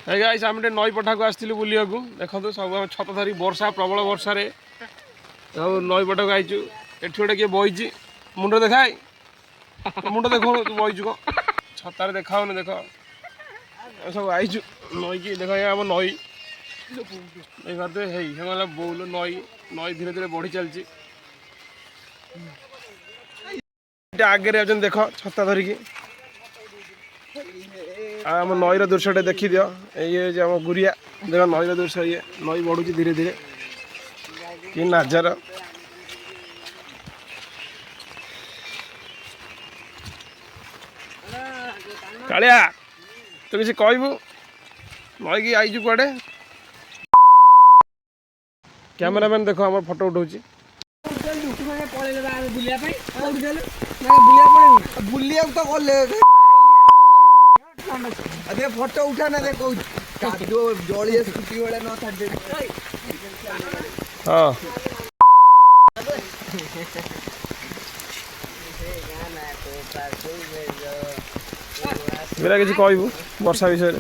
guys आम नई पठा को आसलु बुलिया देखो सब छत धरी वर्षा प्रबल वर्षा सब नई पठा को आईचु एठी गोटे किए बही मुंड देखा मुंड देख बहीचु कौन छतार देखा देख सब आईचु नई की देख आम नई देखते है बोल नई नई धीरे धीरे बढ़ी चलती आगे देख छता धरिकी आम नईर दृश्य देखी दियो ये आम गुरिया देख नईर दृश्य ये नई बढ़ुची धीरे धीरे कि नाजार कालिया तो किसी कहबू नई की आईचु कुआडे कैमरामैन देखो आम फोटो उठाऊँ बुलिया तो अरे फोटो उठाना देखो जलिए स्कूटी वाले न था हाँ मेरा किसी कहबू वर्षा विषय